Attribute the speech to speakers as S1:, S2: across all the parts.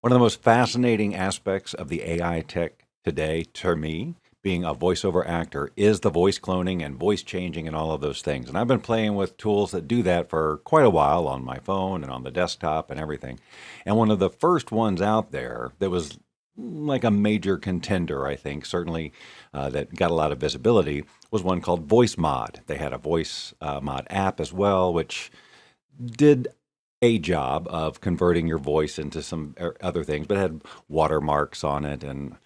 S1: One of the most fascinating aspects of the AI tech today, to me, being a voiceover actor, is the voice cloning and voice changing and all of those things. And I've been playing with tools that do that for quite a while on my phone and on the desktop and everything. And one of the first ones out there that was like a major contender, I think, certainly that got a lot of visibility, was one called VoiceMod. They had a voice mod app as well, which did a job of converting your voice into some other things, but it had watermarks on it, and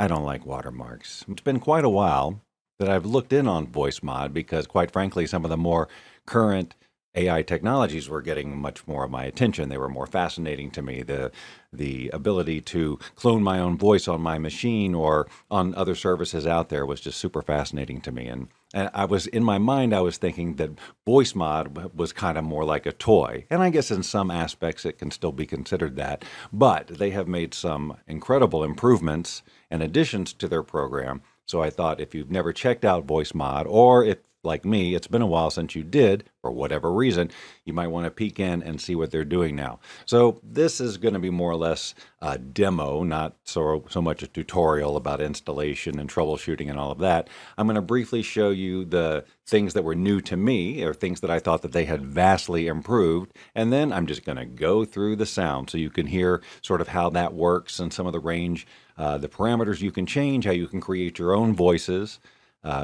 S1: I don't like watermarks. It's been quite a while that I've looked in on VoiceMod because, quite frankly, some of the more current AI technologies were getting much more of my attention. They were more fascinating to me. The ability to clone my own voice on my machine or on other services out there was just super fascinating to me. And I was in my mind, I was thinking that VoiceMod was kind of more like a toy. And I guess in some aspects it can still be considered that. But they have made some incredible improvements and additions to their program. So I thought if you've never checked out VoiceMod, or if, like me, it's been a while since you did, for whatever reason, you might want to peek in and see what they're doing now. So this is going to be more or less a demo, not so much a tutorial about installation and troubleshooting and all of that. I'm going to briefly show you the things that were new to me, or things that I thought that they had vastly improved, and then I'm just going to go through the sound so you can hear sort of how that works and some of the range, the parameters you can change, how you can create your own voices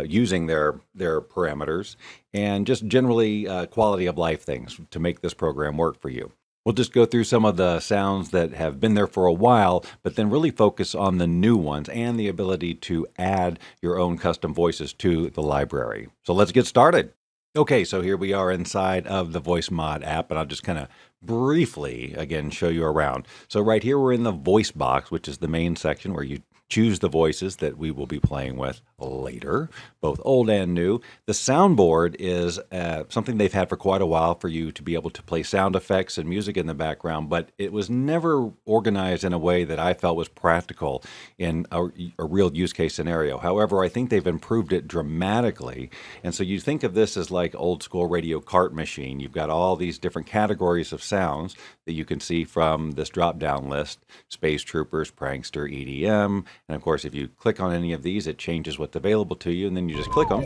S1: using their parameters, and just generally quality of life things to make this program work for you. We'll just go through some of the sounds that have been there for a while, but then really focus on the new ones and the ability to add your own custom voices to the library. So let's get started. Okay, so here we are inside of the VoiceMod app, and I'll just kind of briefly, again, show you around. So right here, we're in the voice box, which is the main section where you choose the voices that we will be playing with later, both old and new. The soundboard is something they've had for quite a while for you to be able to play sound effects and music in the background, but it was never organized in a way that I felt was practical in a real use case scenario. However, I think they've improved it dramatically. And so you think of this as like old school radio cart machine. You've got all these different categories of sounds that you can see from this drop down list: Space Troopers, Prankster, EDM. And of course, if you click on any of these, it changes what's available to you, and then you just click them.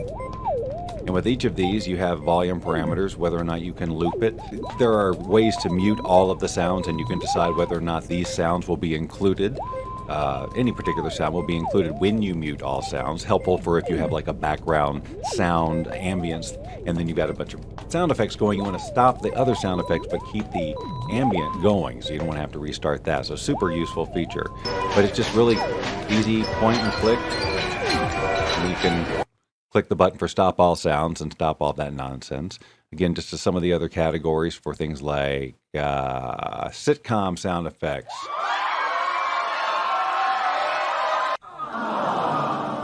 S1: And with each of these, you have volume parameters, whether or not you can loop it. There are ways to mute all of the sounds, and you can decide whether or not these sounds will be included. Any particular sound will be included when you mute all sounds. Helpful for if you have like a background sound ambience, and then you've got a bunch of sound effects going. You want to stop the other sound effects, but keep the ambient going, so you don't want to have to restart that. So super useful feature. But it's just really easy, point and click. And you can click the button for stop all sounds and stop all that nonsense. Again, just to some of the other categories for things like sitcom sound effects.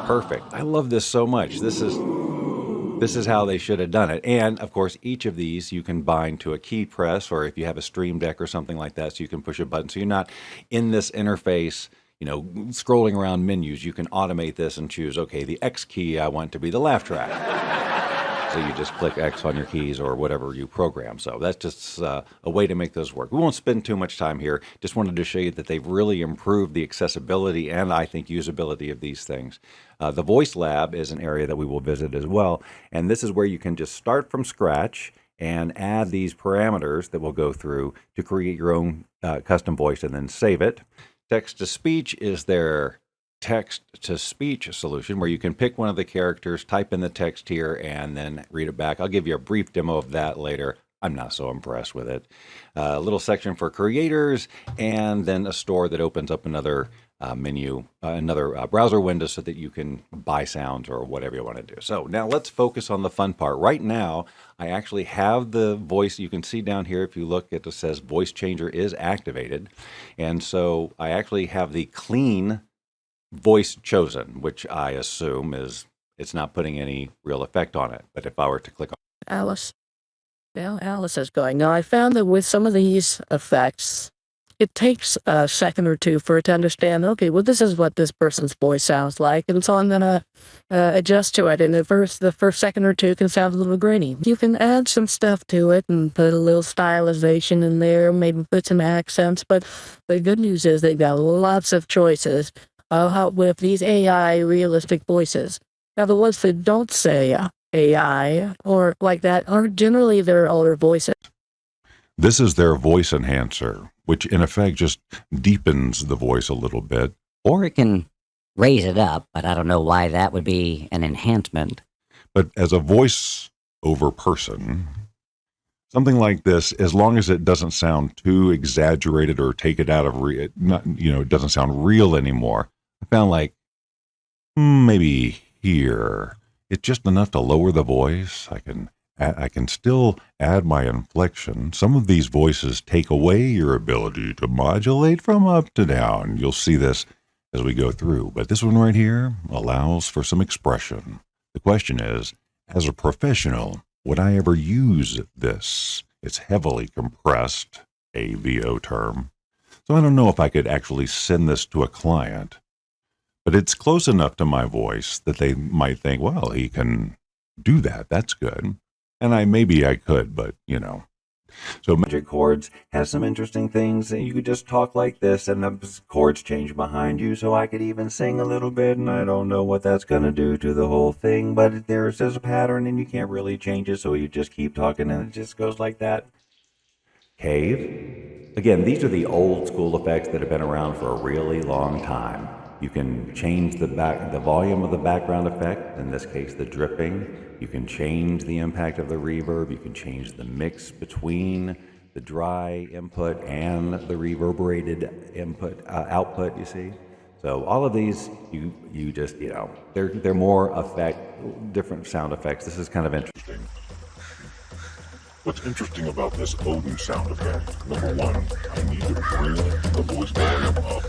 S1: Perfect. I love this so much. This is how they should have done it. And of course, each of these you can bind to a key press, or if you have a Stream Deck or something like that, so you can push a button. So you're not in this interface, scrolling around menus. You can automate this and choose, okay, the X key I want to be the laugh track. So you just click X on your keys or whatever you program. So that's just a way to make those work. We won't spend too much time here. Just wanted to show you that they've really improved the accessibility and, I think, usability of these things. The Voice Lab is an area that we will visit as well. And this is where you can just start from scratch and add these parameters that we'll go through to create your own custom voice and then save it. Text-to-speech is their text-to-speech solution, where you can pick one of the characters, type in the text here, and then read it back. I'll give you a brief demo of that later. I'm not so impressed with it. A little section for creators, and then a store that opens up another menu, another browser window so that you can buy sounds or whatever you want to do. So now let's focus on the fun part. Right now, I actually have the voice. You can see down here, if you look, it says voice changer is activated. And so I actually have the clean voice chosen, which I assume is it's not putting any real effect on it. But if I were to click on
S2: Alice. Now Alice is going, now I found that with some of these effects, it takes a second or two for it to understand, okay, well, this is what this person's voice sounds like, and so I'm going to adjust to it. And the first second or two can sound a little grainy. You can add some stuff to it and put a little stylization in there, maybe put some accents, but the good news is they've got lots of choices with these AI realistic voices. Now, the ones that don't say AI or like that are generally their older voices.
S1: This is their voice enhancer, which in effect just deepens the voice a little bit.
S3: Or it can raise it up, but I don't know why that would be an enhancement.
S1: But as a voice over person, something like this, as long as it doesn't sound too exaggerated or take it out of it doesn't sound real anymore. I found like maybe here, it's just enough to lower the voice. I can still add my inflection. Some of these voices take away your ability to modulate from up to down. You'll see this as we go through. But this one right here allows for some expression. The question is, as a professional, would I ever use this? It's heavily compressed, a VO term. So I don't know if I could actually send this to a client. But it's close enough to my voice that they might think, well, he can do that. That's good. And maybe I could, but So Magic Chords has some interesting things. You could just talk like this and the chords change behind you. So I could even sing a little bit, and I don't know what that's going to do to the whole thing. But there's a pattern and you can't really change it. So you just keep talking and it just goes like that. Cave. Again, these are the old school effects that have been around for a really long time. You can change the volume of the background effect, in this case the dripping. You can change the impact of the reverb. You can change the mix between the dry input and the reverberated output, you see. So all of these, you just, they're more different sound effects. This is kind of interesting.
S4: What's interesting about this Odin sound effect, number one, I need to bring the voice volume up,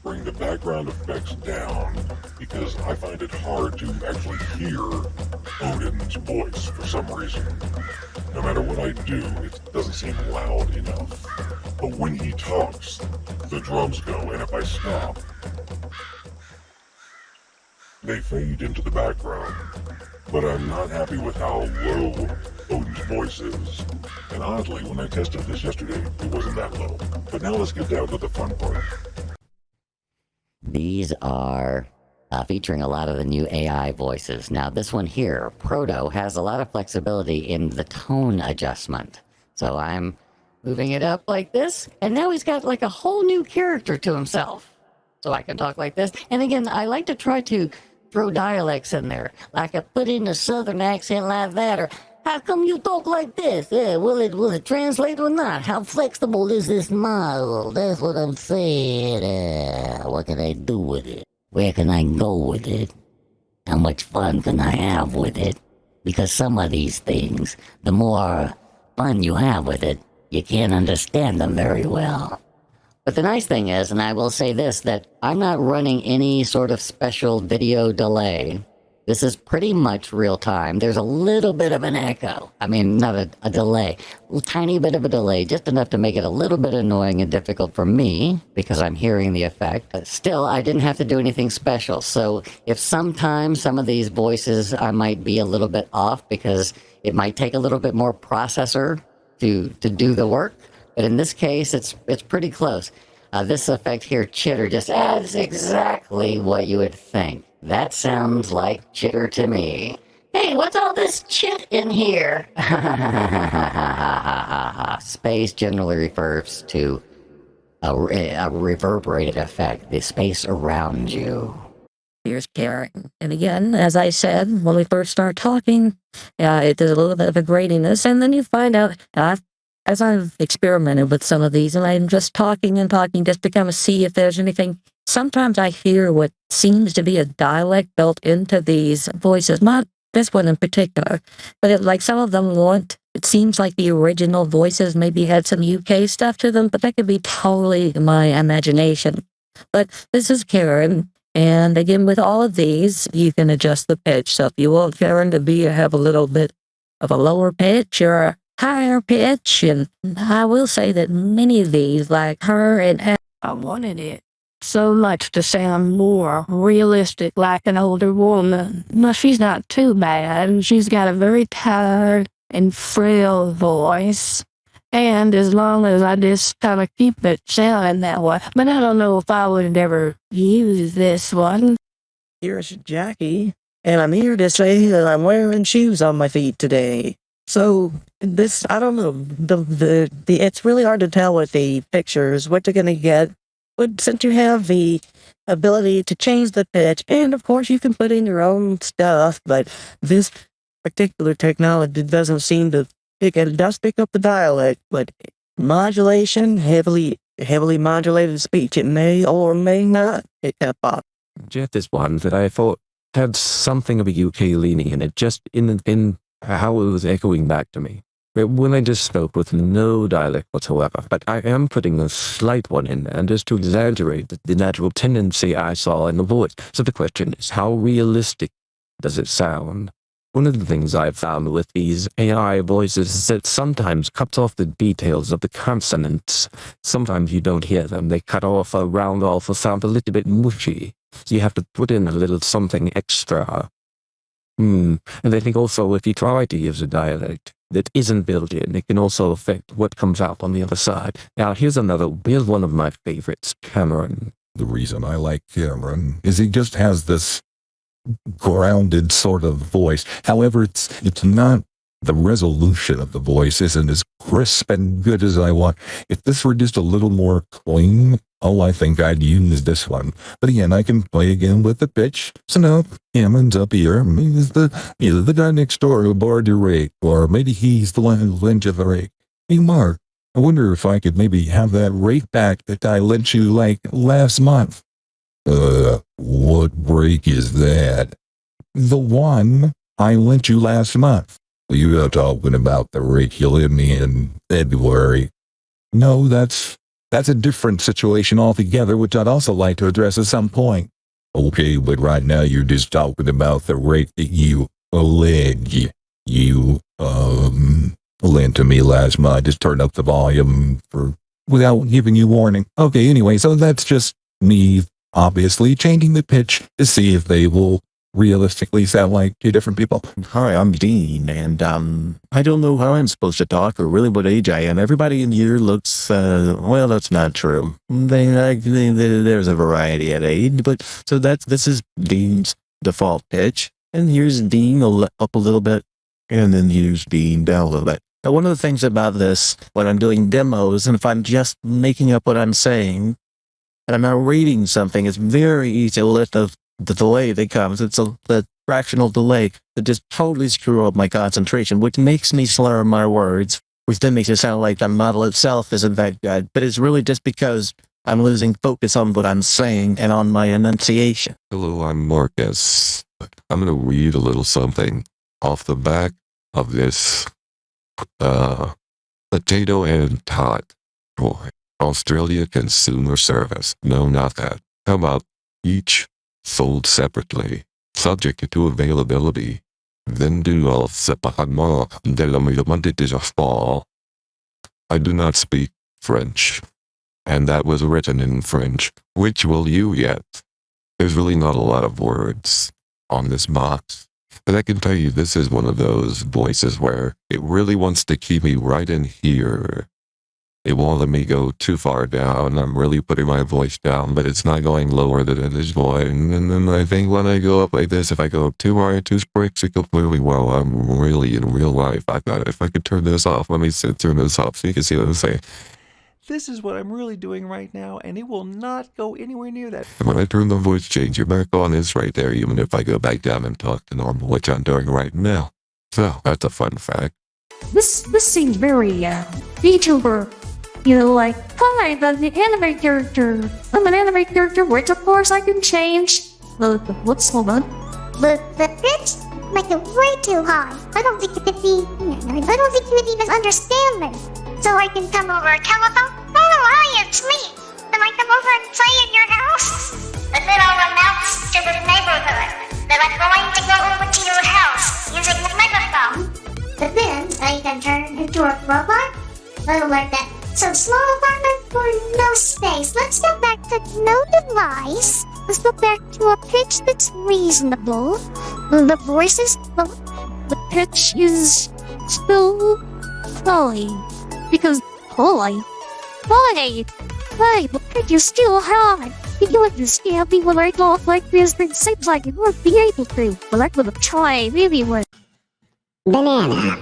S4: bring the background effects down, because I find it hard to actually hear Odin's voice for some reason. No matter what I do, it doesn't seem loud enough. But when he talks, the drums go, and if I stop, they fade into the background. But I'm not happy with how low Odin's voice is. And oddly, when I tested this yesterday, it wasn't that low. But now let's get down to the fun part.
S3: These are featuring a lot of the new AI voices. Now this one here, Proto, has a lot of flexibility in the tone adjustment. So I'm moving it up like this, and now he's got like a whole new character to himself. So I can talk like this. And again, I like to try to throw dialects in there. Like I put in a southern accent like that, or how come you talk like this? Yeah, will it translate or not? How flexible is this model? That's what I'm saying. What can I do with it? Where can I go with it? How much fun can I have with it? Because some of these things, the more fun you have with it, you can't understand them very well. But the nice thing is, and I will say this, that I'm not running any sort of special video delay. This is pretty much real time. There's a little bit of an echo. I mean, not a delay. A tiny bit of a delay, just enough to make it a little bit annoying and difficult for me, because I'm hearing the effect. But still, I didn't have to do anything special. So if sometimes some of these voices I might be a little bit off, because it might take a little bit more processor to do the work. But in this case, it's pretty close. This effect here, chitter, just adds exactly what you would think. That sounds like chitter to me. Hey, what's all this chit in here? Space generally refers to a reverberated effect, the space around you.
S2: Here's Karen. And again, as I said, when we first start talking, it does a little bit of a gratiness, and then you find out, as I've experimented with some of these, and I'm just talking and talking just to kind of see if there's anything. Sometimes I hear what seems to be a dialect built into these voices, not this one in particular, but like some of them it seems like the original voices maybe had some UK stuff to them, but that could be totally my imagination. But this is Karen, and again, with all of these, you can adjust the pitch. So if you want Karen to have a little bit of a lower pitch or higher pitch. And I will say that many of these, like her and I wanted it so much to sound more realistic, like an older woman. No, she's not too bad. She's got a very tired and frail voice. And as long as I just kind of keep it sounding that way. But I don't know if I would ever use this one. Here's Jackie, and I'm here to say that I'm wearing shoes on my feet today. So this, I don't know, it's really hard to tell with the pictures what you're gonna get. But since you have the ability to change the pitch, and of course you can put in your own stuff, but this particular technology doesn't seem to it does pick up the dialect, but modulation, heavily modulated speech, it may or may not pick that up.
S5: Jeff is one that I thought had something of a ukulele in it, just in how it was echoing back to me. When I just spoke with no dialect whatsoever, but I am putting a slight one in there, just to exaggerate the natural tendency I saw in the voice. So the question is, how realistic does it sound? One of the things I've found with these AI voices is that sometimes cuts off the details of the consonants. Sometimes you don't hear them. They cut off or round off or sound a little bit mushy. So you have to put in a little something extra. And I think also if you try to use a dialect that isn't built in, it can also affect what comes out on the other side. Now, here's one of my favorites, Cameron.
S4: The reason I like Cameron is he just has this grounded sort of voice. However, it's not, the resolution of the voice isn't as crisp and good as I want. If this were just a little more clean, I think I'd use this one. But again, I can play again with the pitch. So now Cameron's up here. He's the guy next door who borrowed your rake, or maybe he's the one who lent you the rake. Hey Mark, I wonder if I could maybe have that rake back that I lent you like last month. What rake is that? The one I lent you last month. You are talking about the rake you lent me in February. No, that's a different situation altogether, which I'd also like to address at some point. Okay, but right now you're just talking about the rake that you allege you lent to me last month. Just turn up the volume without giving you warning. Okay, anyway, so that's just me obviously changing the pitch to see if they will realistically sound like two different people.
S5: Hi, I'm Dean, and I don't know how I'm supposed to talk or really what age I am. Everybody in here looks, well, that's not true. There's a variety at age, but so this is Dean's default pitch, and here's Dean up a little bit, and then here's Dean down a little bit. Now, one of the things about this, when I'm doing demos, and if I'm just making up what I'm saying, and I'm not reading something, it's very easy to let the delay that comes. It's the fractional delay that just totally screw up my concentration, which makes me slur my words, which then makes it sound like the model itself isn't that good. But it's really just because I'm losing focus on what I'm saying and on my enunciation.
S6: Hello, I'm Marcus. I'm going to read a little something off the back of this potato and tot toy. Australia Consumer Service. No, not that. How about each sold separately, subject to availability. Vendu séparément de la demande de fall. I do not speak French, and that was written in French. Which will you get? There's really not a lot of words on this box, but I can tell you this is one of those voices where it really wants to keep me right in here. It won't let me go too far down. I'm really putting my voice down, but it's not going lower than it is going. And then I think when I go up like this, if I go up too high, too breaks, it goes really well. I'm really in real life. I thought if I could turn this off, let me turn this off so you can see what I'm saying.
S1: This is what I'm really doing right now, and it will not go anywhere near that.
S6: And when I turn the voice changer back on, it's right there, even if I go back down and talk to normal, which I'm doing right now. So that's a fun fact.
S7: This seems very VTuber. You know, like, hi, the anime character. I'm an anime character, which of course I can change. What's hold on?
S8: The pitch? Make it way too high. I don't think you could even understand me. So I can come over a telephone. Oh, hi, it's me. Can I come over and play in your house? And then I'll announce to the neighborhood that I'm going to go over to your house using the megaphone. But then I can turn into a I don't like that. So small apartment for no space. Let's go back to no device. Let's go back to a pitch that's reasonable. The voice is the pitch is still high. Because high. The pitch is still high. If you like to scare people when I talk like this, it seems like you won't be able to. But I'm gonna try anyway.
S9: Banana.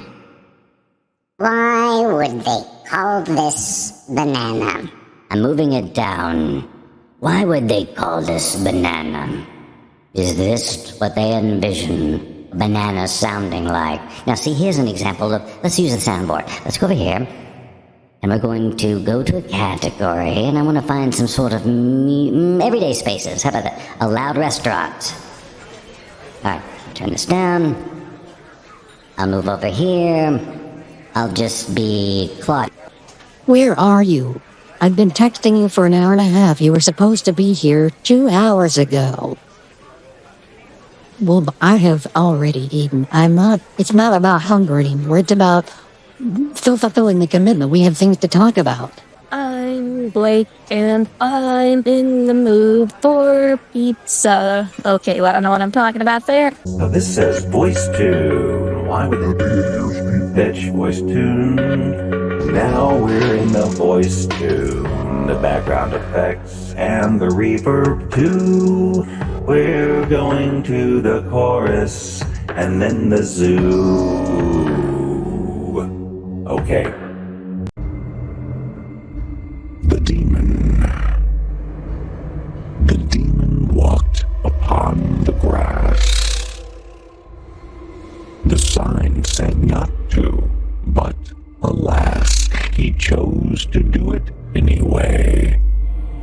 S9: Why would they call this banana?
S3: I'm moving it down. Why would they call this banana? Is this what they envision a banana sounding like? Now see, here's an example of, let's use the soundboard. Let's go over here, and we're going to go to a category, and I want to find some sort of everyday spaces. How about that? A loud restaurant. Alright, turn this down. I'll move over here. I'll just be Claude.
S2: Where are you? I've been texting you for an hour and a half. You were supposed to be here 2 hours ago. Well, I have already eaten. It's not about hunger anymore. It's about still fulfilling the commitment. We have things to talk about. I'm Blake, and I'm in the mood for pizza. Okay, well, I don't know what I'm talking about there.
S1: Now this says voice tune. Why would it be pitch voice tune? Now we're in the voice tune. The background effects and the reverb too. We're going to the chorus and then the zoo. Okay.
S4: The demon walked upon the grass. The sign said not to, but alas, he chose to do it anyway.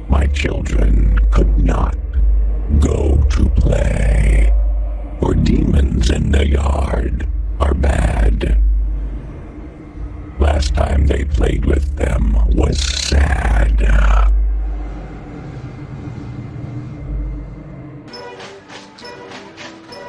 S4: My children could not go to play, for demons in the yard are bad. Last time they played with them was sad.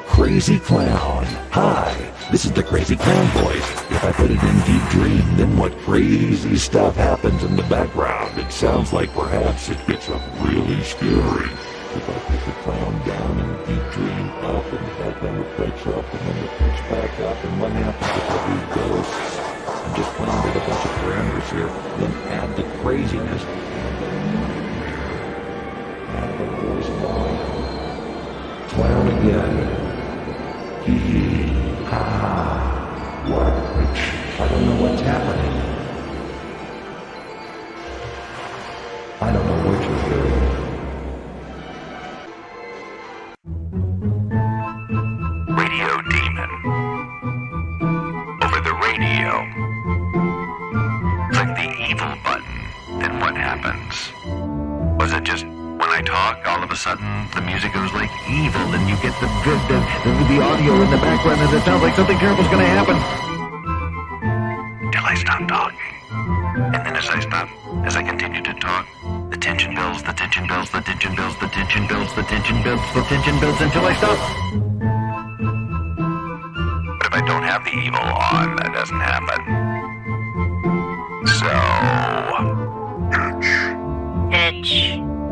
S4: Crazy Clown. Hi, this is the Crazy Clown voice. If I put it in Deep Dream, then what crazy stuff happens in the background? It sounds like perhaps it gets up really scary. If I put the clown down and Deep Dream up and the background effects up and then the pitch back up, and what happens if I do ghosts? I'm just playing with a bunch of parameters here. Then add the craziness. Add the VoiceMod. Clown again. Hee hee. Ha ha. What? I don't know what's happening. I don't know which is good.
S10: Radio Demon. Over the radio. Click the evil button. Then what happens? Was it just when I talk, all of a sudden the music goes like evil, and you get the audio in the background, and it sounds like something terrible's gonna happen? Until I stop talking. And then as I continue to talk, the tension builds, the tension builds, the tension builds, the tension builds, the tension builds, the tension builds until I stop. But if I don't have the evil on, that doesn't happen. So...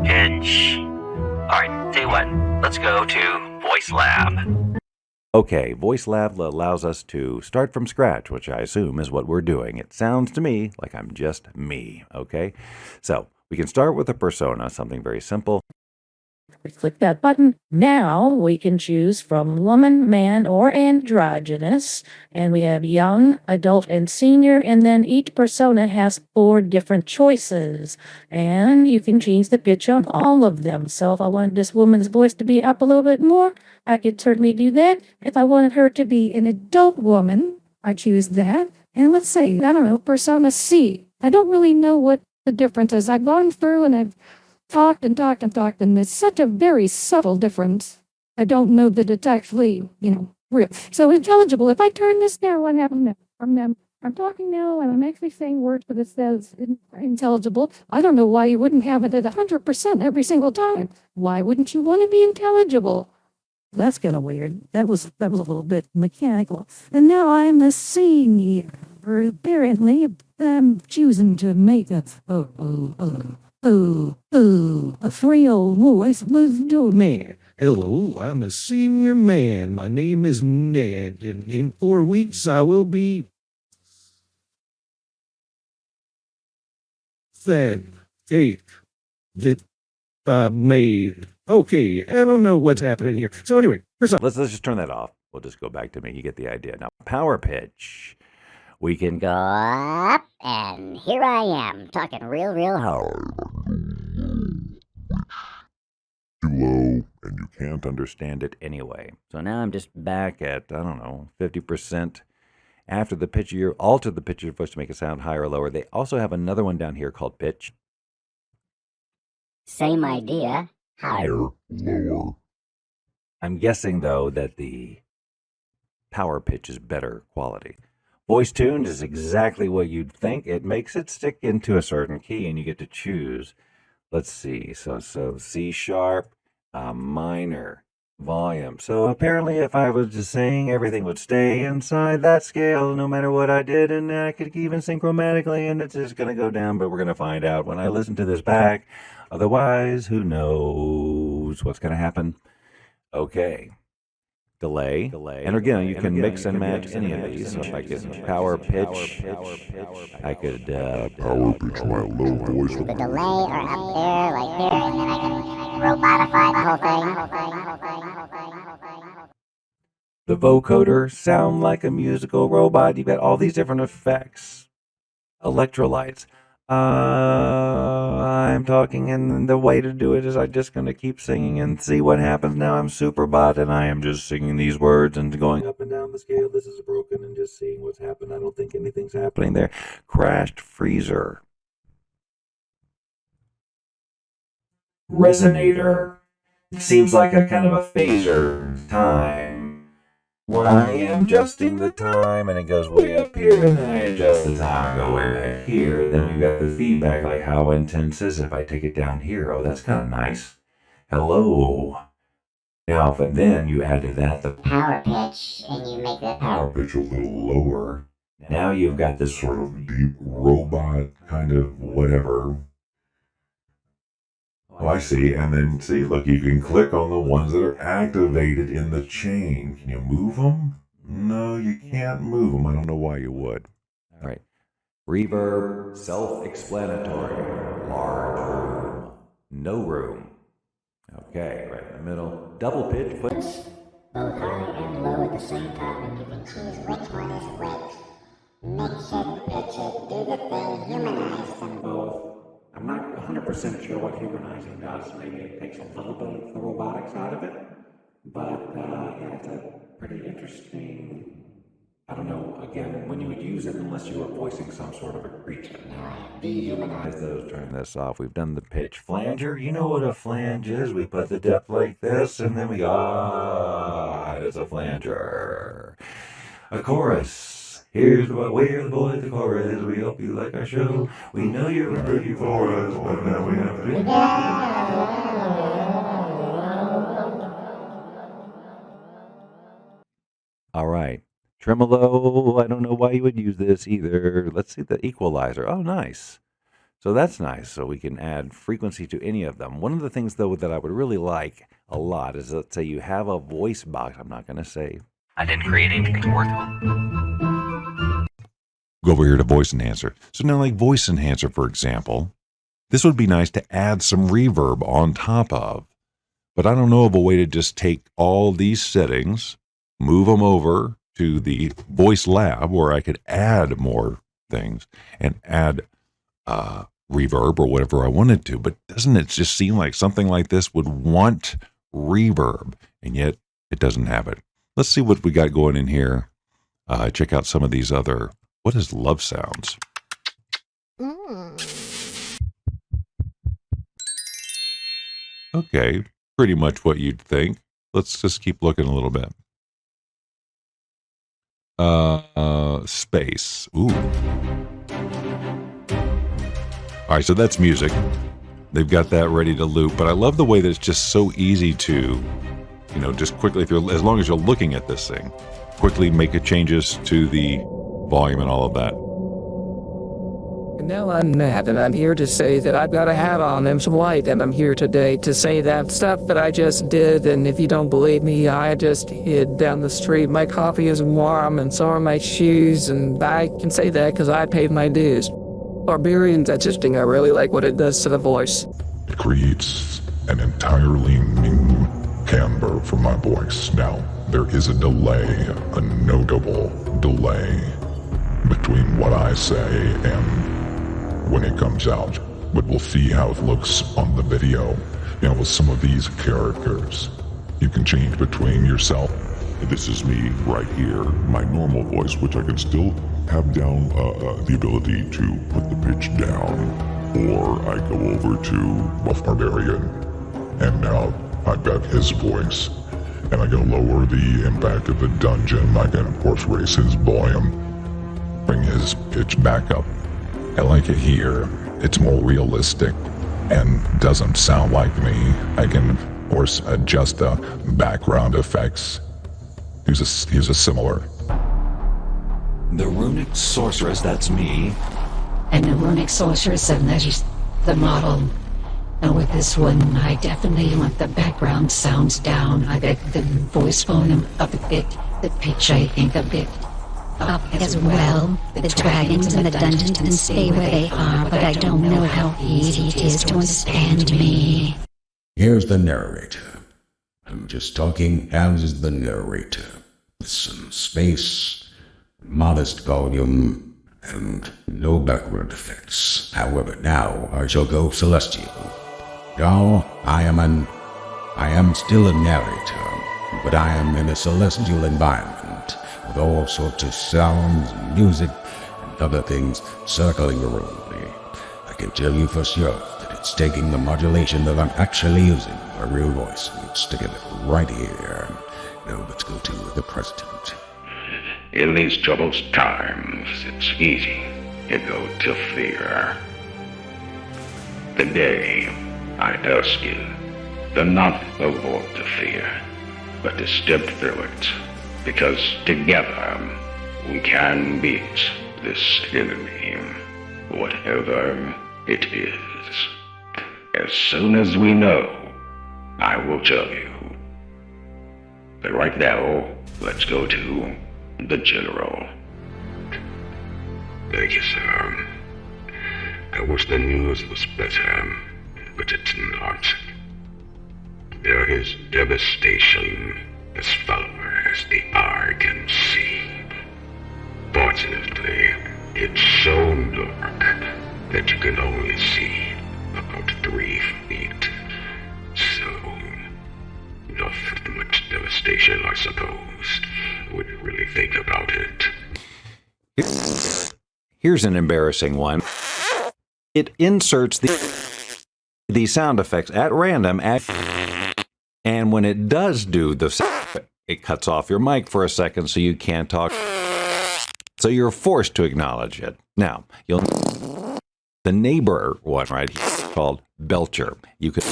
S10: Pitch. Alright, tell you what, let's go to Voice Lab.
S1: Okay, Voice Lab allows us to start from scratch, which I assume is what we're doing. It sounds to me like I'm just me, okay? So, we can start with a persona, something very simple.
S2: Click that button. Now we can choose from woman, man, or androgynous. And we have young, adult, and senior. And then each persona has 4 different choices. And you can change the pitch on all of them. So if I wanted this woman's voice to be up a little bit more, I could certainly do that. If I wanted her to be an adult woman, I choose that. And let's say, I don't know, persona C. I don't really know what the difference is. I've gone through and I've talked, and it's such a very subtle difference. I don't know that it's actually, real. So intelligible. If I turn this down, what happens now? I'm talking now, and I'm actually saying words, but it says intelligible. I don't know why you wouldn't have it at 100% every single time. Why wouldn't you want to be intelligible? That's kind of weird. That was a little bit mechanical. And now I'm a senior. Apparently,
S11: I'm choosing to make a real voice with Doyle. Hello, I'm a senior man. My name is Ned, and in 4 weeks I will be fed cake that I made. Okay, I don't know what's happening here. So anyway,
S1: Let's just turn that off. We'll just go back to me. You get the idea. Now, power pitch. We can
S9: Go up, and here I am, talking real hard.
S4: Too low, and you can't
S1: understand it anyway. So now I'm just back at, I don't know, 50%. After the pitch, you alter the pitch of your voice to make it sound higher or lower. They also have another one down here called pitch.
S9: Same idea.
S4: higher, lower.
S1: I'm guessing, though, that the power pitch is better quality. Voice tuned is exactly what you'd think. It makes it stick into a certain key, and you get to choose. Let's see. So C sharp, minor, volume. So apparently, if I was just sing, everything would stay inside that scale, no matter what I did, and I could even sing chromatically, and it's just going to go down. But we're going to find out when I listen to this back. Otherwise, who knows what's going to happen? Okay. Delay. And again, you can mix and match any of these. So if I could power pitch, I could
S4: Power pitch my low voice.
S9: The delay or up there, like there, and then I can robotify the whole thing.
S1: the vocoder sound like a musical robot. You've got all these different effects. Electrolytes. I'm talking, and the way to do it is I'm just going to keep singing and see what happens. Now I'm Superbot, and I am just singing these words and going up and down the scale. This is broken, and just seeing what's happened. I don't think anything's happening there. Crashed freezer. Resonator. It seems like a kind of a phaser time. When I am adjusting the time, and it goes way up here, and then I adjust the time, go way back here. Then we've got the feedback, like how intense is it if I take it down here? Oh, that's kind of nice. Hello. Now, and then you add to that the
S9: Power pitch, and you make the
S4: Power pitch a little lower.
S1: now you've got this
S4: Sort of deep robot kind of whatever. Oh, I see. And then see, look, you can click on the ones that are activated in the chain. Can you move them? No, you can't move them. I don't know why you would.
S1: All right. Reverb, self-explanatory, large room, no room. Okay, right in the middle. Double pitch, put
S9: both high and low at the same time, and you can choose which one is which. Mix it, pitch it, do the thing, humanize them both.
S1: I'm not 100% sure what humanizing does. Maybe it takes a little bit of the robotics out of it. But yeah, it's a pretty interesting, I don't know, again, when you would use it unless you were voicing some sort of a creature. Dehumanize those, turn this off. We've done the pitch. Flanger, you know what a flange is? We put the depth like this, and then we go, it's a flanger. A chorus. Here's what we're the boys, the chorus. We hope you like our show. We know you're ready for us, but now we have to. All right. Tremolo, I don't know why you would use this either. Let's see the equalizer. Oh, nice. So that's nice. So we can add frequency to any of them. One of the things, though, that I would really like a lot is, let's say you have a voice box. I'm not going to say.
S10: I didn't create anything worthwhile.
S4: Go over here to voice enhancer. So now, like voice enhancer, for example, this would be nice to add some reverb on top of. But I don't know of a way to just take all these settings, move them over to the voice lab where I could add more things and add reverb or whatever I wanted to. But doesn't it just seem like something like this would want reverb, and yet it doesn't have it? Let's see what we got going in here. Check out some of these other. What is love sounds? Okay, pretty much what you'd think. Let's just keep looking a little bit. Space. Ooh. All right, so that's music. They've got that ready to loop, but I love the way that it's just so easy to, just quickly, as long as you're looking at this thing, quickly make changes to the volume and all of that.
S5: Now I'm mad, and I'm here to say that I've got a hat on and some white, and I'm here today to say that stuff that I just did, and if you don't believe me, I just hid down the street. My coffee is warm, and so are my shoes, and I can say that because I paid my dues. Barbarian's interesting. I really like what it does to the voice.
S4: It creates an entirely new timbre for my voice. Now, there is a delay, a notable delay between what I say and when it comes out, but we'll see how it looks on the video. You know, with some of these characters, you can change between yourself.
S12: This is me right here, my normal voice, which I can still have down the ability to put the pitch down, or I go over to
S4: Buff Barbarian, and now I've got his voice, and I can lower the impact of the dungeon. I can, of course, raise his volume, bring his pitch back up. I like it here. It's more realistic and doesn't sound like me. I can, of course, adjust the background effects. Here's a similar.
S1: The runic sorceress, that's me.
S13: And the runic sorceress, and that is the model. And with this one, I definitely want the background sounds down. I bet the voice volume up a bit, the pitch I think a bit up as well. The dragons in the dungeon can stay where they are, but I don't know how easy it is to understand me.
S14: Here's the narrator. I'm just talking as the narrator, with some space, modest volume, and no background effects. However, now I shall go celestial. Now, I am still a narrator, but I am in a celestial environment, with all sorts of sounds, and music, and other things circling around me. I can tell you for sure that it's taking the modulation that I'm actually using, my real voice, and sticking it right here. Now let's go to the president.
S15: In these troubled times, it's easy to go to fear. Today, I ask you to not avoid the fear, but to step through it, because together we can beat this enemy, whatever it is. As soon as we know, I will tell you. But right now, let's go to the General. Thank you, sir. I wish the news was better, but it's not. There is devastation as far as the eye can see. Fortunately, it's so dark that you can only see about 3 feet. So, not much devastation, I suppose, when you really think about it.
S1: Here's an embarrassing one. It inserts the sound effects at random, and when it does do the sound, it cuts off your mic for a second so you can't talk. So you're forced to acknowledge it. Now, the neighbor one, right, called Belcher. You can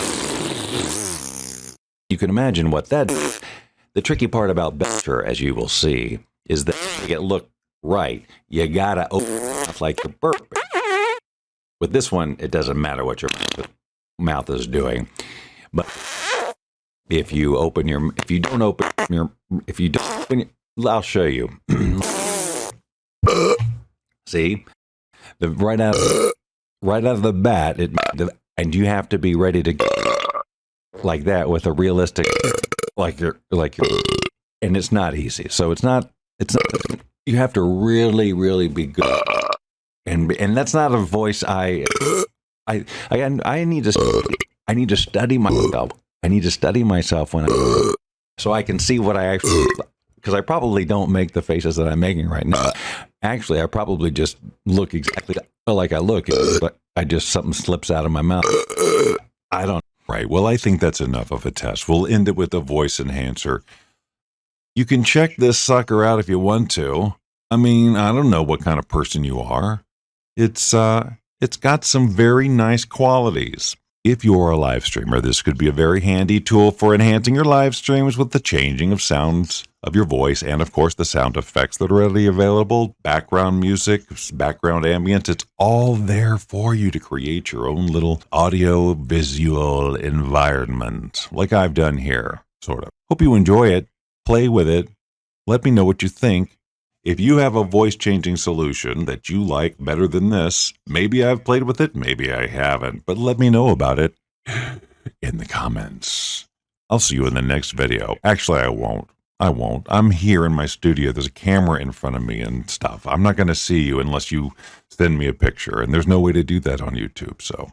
S1: imagine what that is. The tricky part about Belcher, as you will see, is that to get look right, you gotta open your mouth like you're burping. With this one, it doesn't matter what your mouth is doing. But if you don't open your, I'll show you. See, right out of the bat, and you have to be ready to go like that with a realistic, like you're, and it's not easy. So it's not. You have to really be good, and that's not a voice I need to study myself. I need to study myself so I can see what I actually, because I probably don't make the faces that I'm making right now. Actually, I probably just look exactly like I look, but something slips out of my mouth. I don't.
S12: Right. Well, I think that's enough of a test. We'll end it with a voice enhancer. You can check this sucker out if you want to. I mean, I don't know what kind of person you are. It's got some very nice qualities. If you're a live streamer, this could be a very handy tool for enhancing your live streams with the changing of sounds of your voice, and of course the sound effects that are readily available, background music, background ambience. It's all there for you to create your own little audio visual environment, like I've done here, sort of. Hope you enjoy it. Play with it. Let me know what you think. If you have a voice changing solution that you like better than this, maybe I've played with it, maybe I haven't, but let me know about it in the comments. I'll see you in the next video. Actually, I won't. I'm here in my studio. There's a camera in front of me and stuff. I'm not going to see you unless you send me a picture, and there's no way to do that on YouTube, so